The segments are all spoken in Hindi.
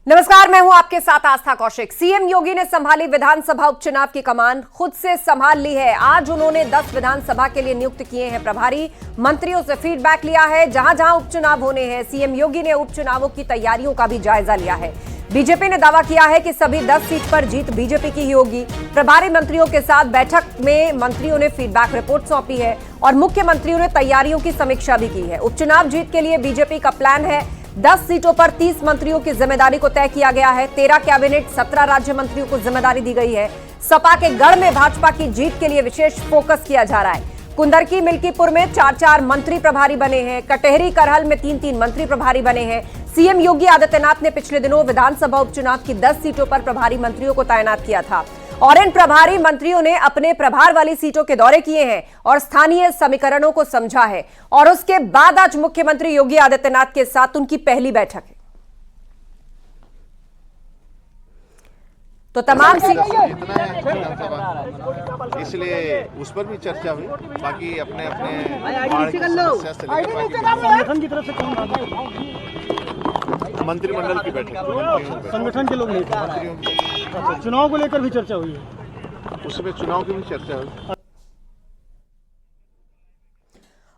नमस्कार, मैं हूं आपके साथ आस्था कौशिक। सीएम योगी ने संभाली विधानसभा उपचुनाव की कमान, खुद से संभाल ली है। आज उन्होंने 10 विधानसभा के लिए नियुक्त किए हैं प्रभारी, मंत्रियों से फीडबैक लिया है। जहां जहां उपचुनाव होने हैं, सीएम योगी ने उपचुनावों की तैयारियों का भी जायजा लिया है। बीजेपी ने दावा किया है कि सभी 10 सीट पर जीत बीजेपी की ही होगी। प्रभारी मंत्रियों के साथ बैठक में मंत्रियों ने फीडबैक रिपोर्ट सौंपी है और मुख्यमंत्रियों ने तैयारियों की समीक्षा भी की है। उपचुनाव जीत के लिए बीजेपी का प्लान है। 10 सीटों पर 30 मंत्रियों की जिम्मेदारी को तय किया गया है। 13 कैबिनेट, 17 राज्य मंत्रियों को जिम्मेदारी दी गई है। सपा के गढ़ में भाजपा की जीत के लिए विशेष फोकस किया जा रहा है। कुंदरकी, मिल्कीपुर में 4-4 मंत्री प्रभारी बने हैं। कटहरी, करहल में 3-3 मंत्री प्रभारी बने हैं। सीएम योगी आदित्यनाथ ने पिछले दिनों विधानसभा उपचुनाव की 10 सीटों पर प्रभारी मंत्रियों को तैनात किया था और इन प्रभारी मंत्रियों ने अपने प्रभार वाली सीटों के दौरे किए हैं और स्थानीय समीकरणों को समझा है। और उसके बाद आज मुख्यमंत्री योगी आदित्यनाथ के साथ उनकी पहली बैठक है। तो तमाम इसलिए उस पर भी चर्चा हुई। बाकी अपने संगठन की तरफ से मंत्रिमंडल की बैठक, संगठन के लोग नहीं थे, मंत्रियों की। अच्छा, चुनाव को लेकर भी चर्चा हुई है, उसमें चुनाव की भी चर्चा हुई।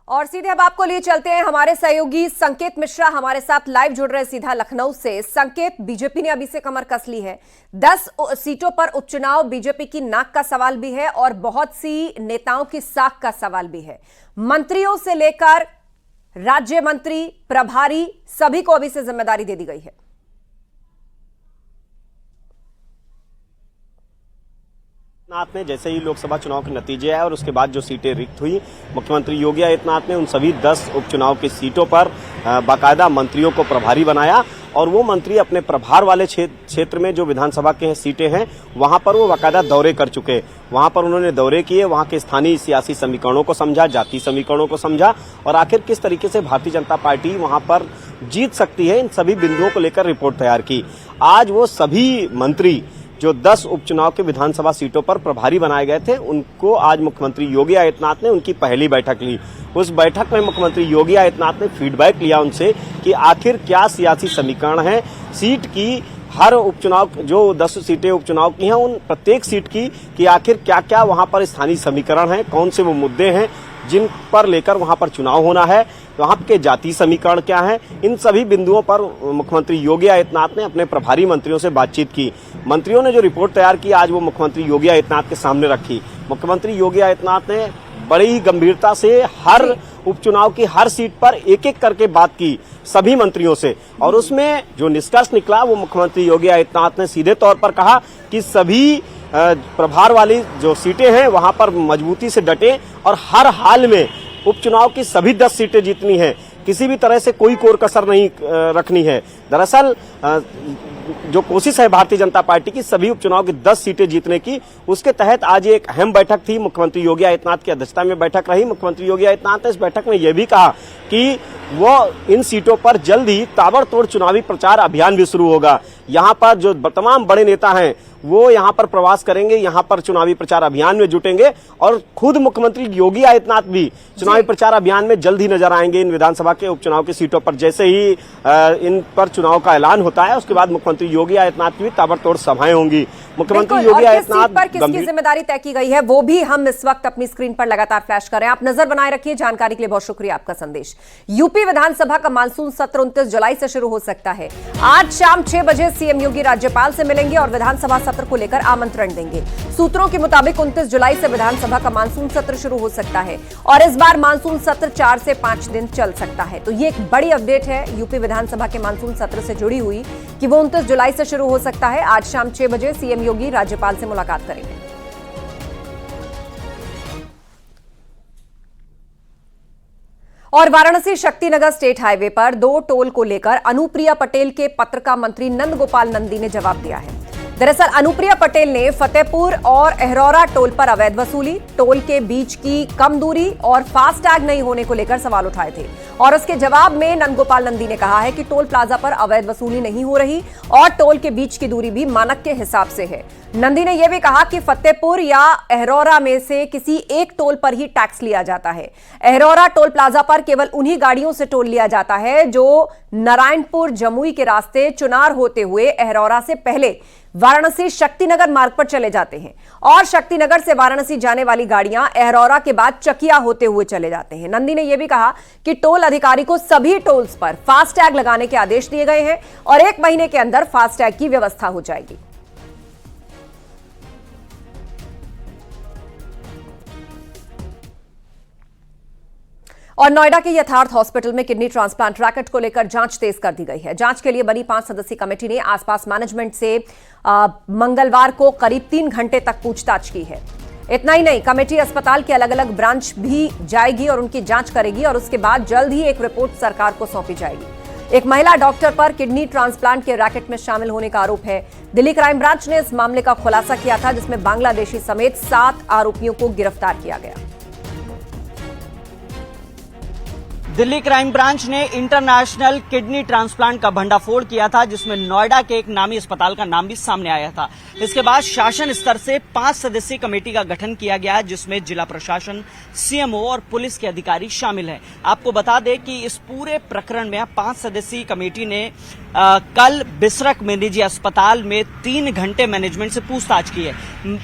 और सीधे अब आपको लिए चलते हैं, हमारे सहयोगी संकेत मिश्रा हमारे साथ लाइव जुड़ रहे सीधा लखनऊ से। संकेत, बीजेपी ने अभी से कमर कस ली है। 10 सीटों पर उपचुनाव बीजेपी की नाक का सवाल भी है और बहुत सी नेताओं की साख का सवाल भी है। मंत्रियों से लेकर राज्य मंत्री, प्रभारी, सभी को अभी से जिम्मेदारी दे दी गई है। नाथ ने जैसे ही लोकसभा चुनाव के नतीजे आए और उसके बाद जो सीटें रिक्त हुई, मुख्यमंत्री योगी आदित्यनाथ ने उन सभी 10 उपचुनाव की सीटों पर बाकायदा मंत्रियों को प्रभारी बनाया और वो मंत्री अपने प्रभार वाले क्षेत्र में जो विधानसभा के सीटें हैं वहां पर वो बाकायदा दौरे कर चुके। वहां पर उन्होंने दौरे किए, वहां के स्थानीय सियासी समीकरणों को समझा, जाति समीकरणों को समझा और आखिर किस तरीके से भारतीय जनता पार्टी वहां पर जीत सकती है, इन सभी बिंदुओं को लेकर रिपोर्ट तैयार की। आज वो सभी मंत्री जो 10 उपचुनाव के विधानसभा सीटों पर प्रभारी बनाए गए थे, उनको आज मुख्यमंत्री योगी आदित्यनाथ ने उनकी पहली बैठक ली। उस बैठक में मुख्यमंत्री योगी आदित्यनाथ ने फीडबैक लिया उनसे कि आखिर क्या सियासी समीकरण है, सीट की हर उपचुनाव जो 10 सीटें उपचुनाव की हैं उन प्रत्येक सीट की कि आखिर क्या क्या वहां पर स्थानीय समीकरण है, कौन से वो मुद्दे हैं जिन पर लेकर वहां पर चुनाव होना है, वहां के जाति समीकरण क्या है। इन सभी बिंदुओं पर मुख्यमंत्री योगी आदित्यनाथ ने अपने प्रभारी मंत्रियों से बातचीत की। मंत्रियों ने जो रिपोर्ट तैयार की आज वो मुख्यमंत्री योगी आदित्यनाथ के सामने रखी। मुख्यमंत्री योगी आदित्यनाथ ने बड़ी ही गंभीरता से हर उपचुनाव की हर सीट पर एक एक करके बात की सभी मंत्रियों से और उसमें जो निष्कर्ष निकला वो मुख्यमंत्री योगी आदित्यनाथ ने सीधे तौर पर कहा कि सभी प्रभार वाली जो सीटें हैं वहां पर मजबूती से डटे और हर हाल में उपचुनाव की सभी 10 सीटें जीतनी है, किसी भी तरह से कोई कोर कसर नहीं रखनी है। दरअसल जो कोशिश है भारतीय जनता पार्टी की सभी उपचुनाव की 10 सीटें जीतने की, उसके तहत आज एक अहम बैठक थी। मुख्यमंत्री योगी आदित्यनाथ की अध्यक्षता में बैठक रही। मुख्यमंत्री योगी आदित्यनाथ ने इस बैठक में यह भी कहा कि वो इन सीटों पर जल्द ही ताबड़तोड़ चुनावी प्रचार अभियान भी शुरू होगा। यहाँ पर जो तमाम बड़े नेता हैं वो यहाँ पर प्रवास करेंगे, यहाँ पर चुनावी प्रचार अभियान में जुटेंगे और खुद मुख्यमंत्री योगी आदित्यनाथ भी चुनावी प्रचार अभियान में जल्द ही नजर आएंगे इन विधानसभा के उपचुनाव की सीटों पर। जैसे ही इन पर चुनाव का ऐलान होता है उसके बाद मुख्यमंत्री योगी आदित्यनाथ की भी ताबड़तोड़ सभाएं होंगी। मुख्यमंत्री योगी आदित्यनाथ पर किसकी जिम्मेदारी तय की गई है वो भी हम इस वक्त अपनी स्क्रीन पर लगातार फ्लैश कर रहे हैं। आप नजर बनाए रखिए। जानकारी के लिए बहुत शुक्रिया आपका संदेश। यूपी विधानसभा का मानसून सत्र 29 जुलाई से शुरू हो सकता है। आज शाम 6 बजे सीएम योगी राज्यपाल से मिलेंगे और विधानसभा सत्र को लेकर आमंत्रण देंगे। सूत्रों के मुताबिक 29 जुलाई से विधानसभा का मानसून सत्र शुरू हो सकता है और इस बार मानसून सत्र 4 से 5 दिन चल सकता है। तो ये एक बड़ी अपडेट है यूपी विधानसभा के मानसून सत्र से जुड़ी हुई कि वो 29 जुलाई से शुरू हो सकता है। आज शाम 6 बजे सीएम योगी राज्यपाल से मुलाकात करेंगे। और वाराणसी शक्तिनगर स्टेट हाईवे पर 2 टोल को लेकर अनुप्रिया पटेल के पत्र का मंत्री नंद गोपाल नंदी ने जवाब दिया है। दरअसल अनुप्रिया पटेल ने फतेहपुर और अहरौरा टोल पर अवैध वसूली, टोल के बीच की कम दूरी और फास्टैग नहीं होने को लेकर सवाल उठाए थे और उसके जवाब में नंदगोपाल नंदी ने कहा है कि टोल प्लाजा पर अवैध वसूली नहीं हो रही और टोल के बीच की दूरी भी मानक के हिसाब से है। नंदी ने यह भी कहा कि फतेहपुर या अहरौरा में से किसी एक टोल पर ही टैक्स लिया जाता है। अहरौरा टोल प्लाजा पर केवल उन्हीं गाड़ियों से टोल लिया जाता है जो नारायणपुर जमुई के रास्ते चुनार होते हुए अहरौरा से पहले वाराणसी शक्तिनगर मार्ग पर चले जाते हैं और शक्तिनगर से वाराणसी जाने वाली गाड़ियां अहरौरा के बाद चकिया होते हुए चले जाते हैं। नंदी ने यह भी कहा कि टोल अधिकारी को सभी टोल्स पर फास्टैग लगाने के आदेश दिए गए हैं और 1 महीने के अंदर फास्टैग की व्यवस्था हो जाएगी। और नोएडा के यथार्थ हॉस्पिटल में किडनी ट्रांसप्लांट रैकेट को लेकर जांच तेज कर दी गई है। जांच के लिए बनी 5 सदस्यीय कमेटी ने आसपास मैनेजमेंट से मंगलवार को करीब 3 घंटे तक पूछताछ की है। इतना ही नहीं, कमेटी अस्पताल के अलग अलग ब्रांच भी जाएगी और उनकी जांच करेगी और उसके बाद जल्द ही एक रिपोर्ट सरकार को सौंपी जाएगी। एक महिला डॉक्टर पर किडनी ट्रांसप्लांट के रैकेट में शामिल होने का आरोप है। दिल्ली क्राइम ब्रांच ने इस मामले का खुलासा किया था, जिसमें बांग्लादेशी समेत 7 आरोपियों को गिरफ्तार किया गया। दिल्ली क्राइम ब्रांच ने इंटरनेशनल किडनी ट्रांसप्लांट का भंडाफोड़ किया था, जिसमें नोएडा के एक नामी अस्पताल का नाम भी सामने आया था। इसके बाद शासन स्तर से 5 सदस्यीय कमेटी का गठन किया गया, जिसमें जिला प्रशासन, सीएमओ और पुलिस के अधिकारी शामिल हैं। आपको बता दें कि इस पूरे प्रकरण में 5 सदस्यीय कमेटी ने कल बिसरक में निजी अस्पताल में 3 घंटे मैनेजमेंट से पूछताछ की है।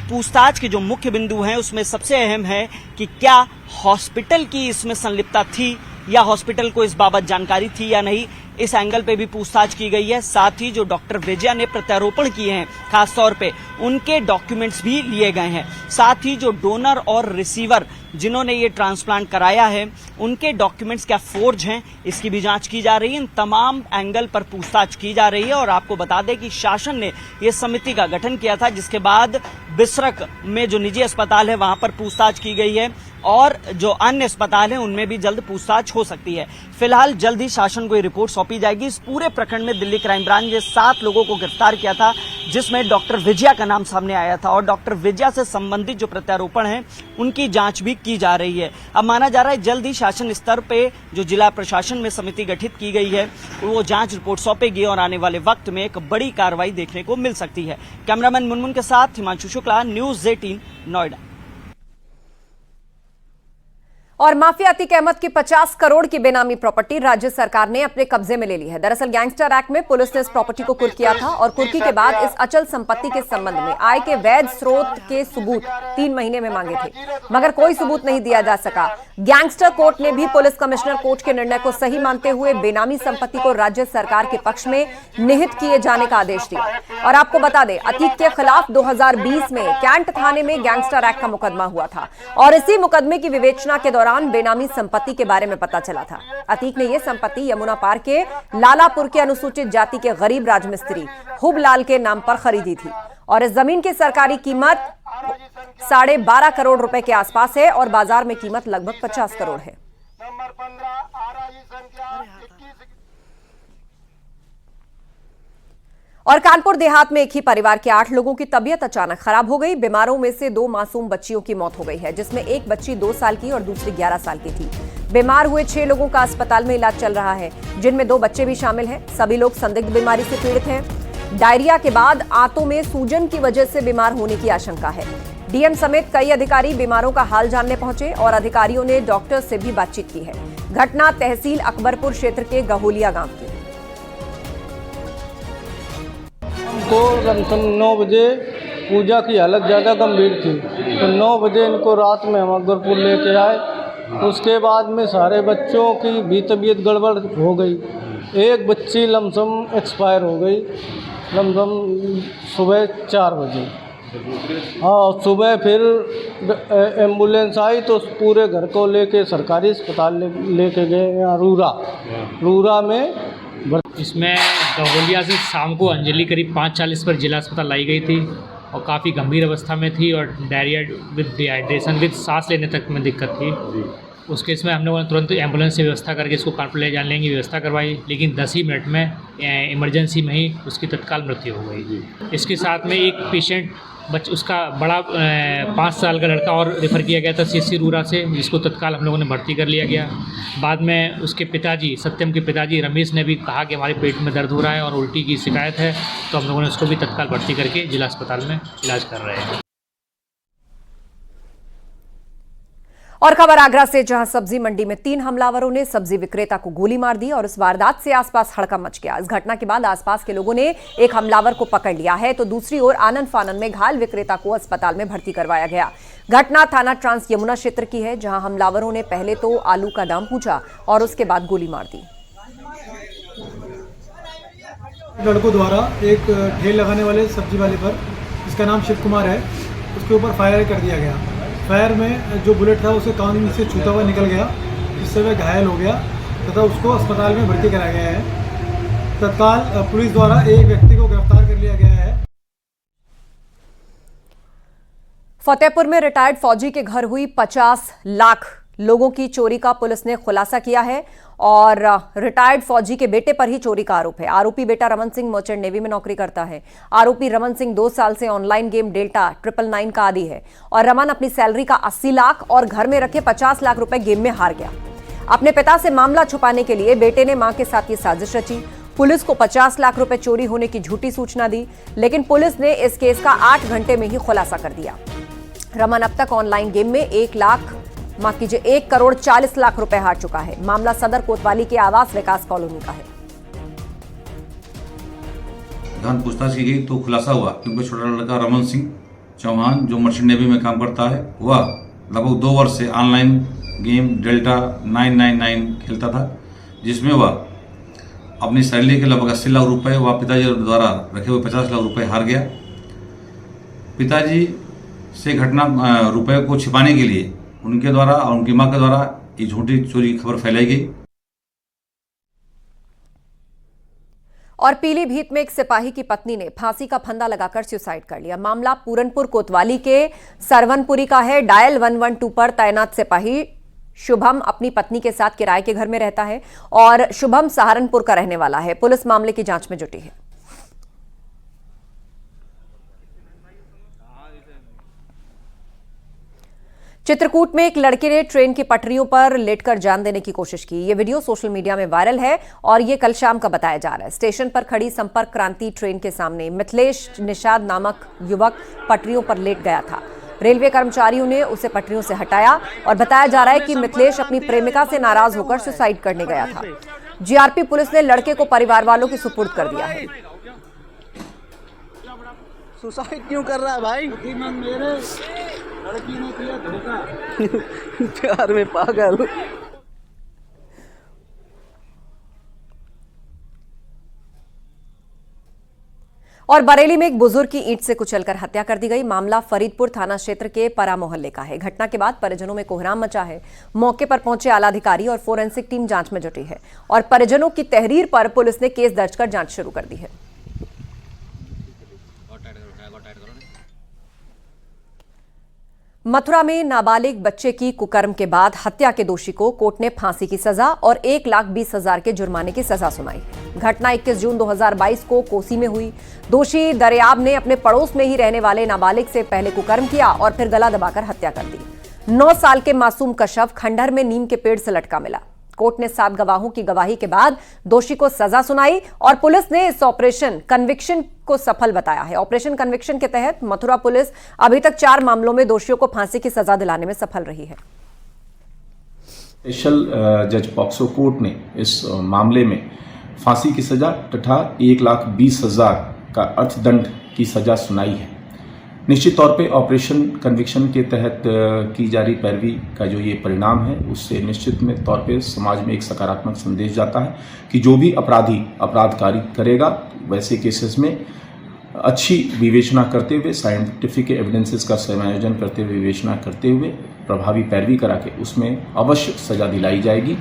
पूछताछ के जो मुख्य बिंदु हैं उसमें सबसे अहम है कि क्या हॉस्पिटल की इसमें संलिप्तता थी या हॉस्पिटल को इस बाबत जानकारी थी या नहीं, इस एंगल पे भी पूछताछ की गई है। साथ ही जो डॉक्टर विजया ने प्रत्यारोपण किए हैं खास तौर पे, उनके डॉक्यूमेंट्स भी लिए गए हैं। साथ ही जो डोनर और रिसीवर जिन्होंने ये ट्रांसप्लांट कराया है, उनके डॉक्यूमेंट्स क्या फोर्ज हैं, इसकी भी जांच की जा रही है। इन तमाम एंगल पर पूछताछ की जा रही है और आपको बता दें कि शासन ने ये समिति का गठन किया था, जिसके बाद बिसरक में जो निजी अस्पताल है वहां पर पूछताछ की गई है और जो अन्य अस्पताल हैं उनमें भी जल्द पूछताछ हो सकती है। फिलहाल जल्द ही शासन को ये रिपोर्ट सौंपी जाएगी। इस पूरे प्रकरण में दिल्ली क्राइम ब्रांच ने 7 लोगों को गिरफ्तार किया था, जिसमें डॉक्टर विजया का नाम सामने आया था और डॉक्टर विजया से संबंधित जो प्रत्यारोपण है उनकी जांच भी की जा रही है। अब माना जा रहा है जल्द ही शासन स्तर पे जो जिला प्रशासन में समिति गठित की गई है वो जांच रिपोर्ट सौंपेगी और आने वाले वक्त में एक बड़ी कार्रवाई देखने को मिल सकती है। कैमरामैन मुनमुन के साथ हिमांशु शुक्ला, न्यूज़ 18 नोएडा। और माफिया अतीक अहमद की 50 करोड़ की बेनामी प्रॉपर्टी राज्य सरकार ने अपने कब्जे में ले ली है। दरअसल गैंगस्टर एक्ट में पुलिस ने इस प्रॉपर्टी को कुर्क किया था और कुर्की के बाद इस अचल संपत्ति के संबंध में आय के वैध स्रोत के सबूत 3 महीने में मांगे थे, मगर कोई सबूत नहीं दिया जा सका। गैंगस्टर कोर्ट ने भी पुलिस कमिश्नर कोर्ट के निर्णय को सही मानते हुए बेनामी संपत्ति को राज्य सरकार के पक्ष में निहित किए जाने का आदेश दिया। और आपको बता दें, अतीक के खिलाफ 2020 में कैंट थाने में गैंगस्टर एक्ट का मुकदमा हुआ था और इसी मुकदमे की विवेचना के दौरान बेनामी संपत्ति के बारे में पता चला था। अतीक ने यह संपत्ति यमुना पार के लालापुर के अनुसूचित जाति के गरीब राजमिस्त्री हुबलाल के नाम पर खरीदी थी और इस जमीन की सरकारी कीमत 12.5 करोड़ रुपए के आसपास है और बाजार में कीमत लगभग 50 करोड़ है। और कानपुर देहात में एक ही परिवार के 8 लोगों की तबीयत अचानक खराब हो गई। बीमारों में से 2 मासूम बच्चियों की मौत हो गई है, जिसमें एक बच्ची 2 साल की और दूसरी 11 साल की थी। बीमार हुए 6 लोगों का अस्पताल में इलाज चल रहा है, जिनमें 2 बच्चे भी शामिल हैं। सभी लोग संदिग्ध बीमारी से पीड़ित हैं। डायरिया के बाद आंतों में सूजन की वजह से बीमार होने की आशंका है। डीएम समेत कई अधिकारी बीमारों का हाल जानने पहुंचे और अधिकारियों ने डॉक्टर से भी बातचीत की है। घटना तहसील अकबरपुर क्षेत्र के गहोलिया गांव की। तो लमसम 9 बजे पूजा की हालत ज़्यादा गंभीर थी, तो 9 बजे इनको रात में हम अकबरपुर लेके आए। उसके बाद में सारे बच्चों की भी तबीयत गड़बड़ हो गई। एक बच्ची लमसम एक्सपायर हो गई लमसम सुबह 4 बजे। हाँ, सुबह फिर एम्बुलेंस आई तो पूरे घर को लेके सरकारी अस्पताल लेके गए यहाँ रूरा में। इसमें गहोलिया से शाम को अंजलि करीब 5:40 पर जिला अस्पताल लाई गई थी और काफ़ी गंभीर अवस्था में थी और डायरिया विद डिहाइड्रेशन विद सांस लेने तक में दिक्कत थी। उस केस में हम लोगों ने तुरंत एम्बुलेंस से व्यवस्था करके इसको कानपुर ले जाने की व्यवस्था करवाई, लेकिन 10 ही मिनट में इमरजेंसी में ही उसकी तत्काल मृत्यु हो गई। इसके साथ में एक पेशेंट उसका बड़ा 5 साल का लड़का और रेफ़र किया गया था सीएचसी रूरा से, जिसको तत्काल हम लोगों ने भर्ती कर लिया गया। बाद में उसके पिताजी, सत्यम के पिताजी रमेश ने भी कहा कि हमारे पेट में दर्द हो रहा है और उल्टी की शिकायत है, तो हम लोगों ने उसको भी तत्काल भर्ती करके जिला अस्पताल में इलाज कर रहे हैं। और खबर आगरा से, जहां सब्जी मंडी में 3 हमलावरों ने सब्जी विक्रेता को गोली मार दी और इस वारदात से आसपास हड़कंप मच गया। इस घटना के बाद आसपास के लोगों ने एक हमलावर को पकड़ लिया है, तो दूसरी ओर आनन फानन में घायल विक्रेता को अस्पताल में भर्ती करवाया गया। घटना थाना ट्रांस यमुना क्षेत्र की है, जहां हमलावरों ने पहले तो आलू का दाम पूछा और उसके बाद गोली मार दी। लड़कों द्वारा एक ढेर लगाने वाले सब्जी वाले पर, जिसका नाम शिव कुमार है, उसके ऊपर फायर कर दिया गया। फायर में जो बुलेट था उसे कान से छूता हुआ निकल गया, जिससे वह घायल हो गया तथा उसको अस्पताल में भर्ती कराया गया है। तत्काल पुलिस द्वारा एक व्यक्ति को गिरफ्तार कर लिया गया है। फतेहपुर में रिटायर्ड फौजी के घर हुई 50 लाख लोगों की चोरी का पुलिस ने खुलासा किया है और रिटायर्ड फौजी के बेटे पर ही चोरी का आरोप है। आरोपी बेटा रमन सिंह मर्चेंट नेवी में नौकरी करता है। आरोपी रमन सिंह 2 साल से ऑनलाइन गेम डेल्टा 999 का आदी है और रमन अपनी सैलरी का 80 लाख और घर में रखे 50 लाख रुपए गेम में हार गया। अपने पिता से मामला छुपाने के लिए बेटे ने मां के साथ ये साजिश रची। पुलिस को 50 लाख रुपए चोरी होने की झूठी सूचना दी, लेकिन पुलिस ने इस केस का 8 घंटे में ही खुलासा कर दिया। रमन अब तक ऑनलाइन गेम में 1 करोड़ 40 लाख रुपए हार चुका है। मामला सदर कोतवाली के आवास विकास कॉलोनी का है। गहन पूछताछ की गई तो खुलासा हुआ, क्योंकि छोटा लड़का रमन सिंह चौहान जो मर्चेंट नेवी में काम करता है, वह लगभग 2 वर्ष से ऑनलाइन गेम डेल्टा 999 खेलता था, जिसमें वह अपनी सैलरी के लगभग 80 लाख रुपए वह पिताजी द्वारा रखे हुए 50 लाख रुपए हार गया। पिताजी से घटना रुपए को छिपाने के लिए उनके द्वारा और उनकी मां के द्वारा ये झूठी चोरी की खबर फैलाई गई। और पीलीभीत में एक सिपाही की पत्नी ने फांसी का फंदा लगाकर सुसाइड कर लिया। मामला पूरनपुर कोतवाली के सरवनपुरी का है। डायल 112 पर तैनात सिपाही शुभम अपनी पत्नी के साथ किराए के घर में रहता है और शुभम सहारनपुर का रहने वाला है। पुलिस मामले की जांच में जुटी है। चित्रकूट में एक लड़के ने ट्रेन की पटरियों पर लेटकर जान देने की कोशिश की। यह वीडियो सोशल मीडिया में वायरल है और यह कल शाम का बताया जा रहा है। स्टेशन पर खड़ी संपर्क क्रांति ट्रेन के सामने मिथिलेश निषाद नामक युवक पटरियों पर लेट गया था। रेलवे कर्मचारियों ने उसे पटरियों से हटाया और बताया जा रहा है कि मिथिलेश अपनी प्रेमिका से नाराज होकर सुसाइड करने गया था। जीआरपी पुलिस ने लड़के को परिवार वालों के सुपुर्द कर दिया है। सुसाइड क्यों कर रहा है भाई? मेरे लड़की ने किया धोखा। प्यार में पागल। और बरेली में एक बुजुर्ग की ईंट से कुचलकर हत्या कर दी गई। मामला फरीदपुर थाना क्षेत्र के परा मोहल्ले का है। घटना के बाद परिजनों में कोहराम मचा है। मौके पर पहुंचे आलाधिकारी और फोरेंसिक टीम जांच में जुटी है और परिजनों की तहरीर पर पुलिस ने केस दर्ज कर जांच शुरू कर दी है। मथुरा में नाबालिग बच्चे की कुकर्म के बाद हत्या के दोषी को कोर्ट ने फांसी की सजा और 1,20,000 के जुर्माने की सजा सुनाई। घटना 21 जून 2022 को कोसी में हुई। दोषी दरियाब ने अपने पड़ोस में ही रहने वाले नाबालिग से पहले कुकर्म किया और फिर गला दबाकर हत्या कर दी। 9 साल के मासूम का शव खंडहर में नीम के पेड़ से लटका मिला। कोर्ट ने 7 गवाहों की गवाही के बाद दोषी को सजा सुनाई और पुलिस ने इस ऑपरेशन कन्विक्शन को सफल बताया है। ऑपरेशन कन्विक्शन के तहत मथुरा पुलिस अभी तक 4 मामलों में दोषियों को फांसी की सजा दिलाने में सफल रही है। स्पेशल जज पॉक्सो कोर्ट ने इस मामले में फांसी की सजा तथा 1,20,000 का अर्थदंड की सजा सुनाई है। निश्चित तौर पे ऑपरेशन कन्विक्शन के तहत की जा रही पैरवी का जो ये परिणाम है, उससे निश्चित में तौर पे समाज में एक सकारात्मक संदेश जाता है कि जो भी अपराधी अपराधकारी करेगा, वैसे केसेस में अच्छी विवेचना करते हुए, साइंटिफिक एविडेंसेस का समायोजन करते हुए, विवेचना करते हुए प्रभावी पैरवी करा के उसमें अवश्य सजा दिलाई जाएगी।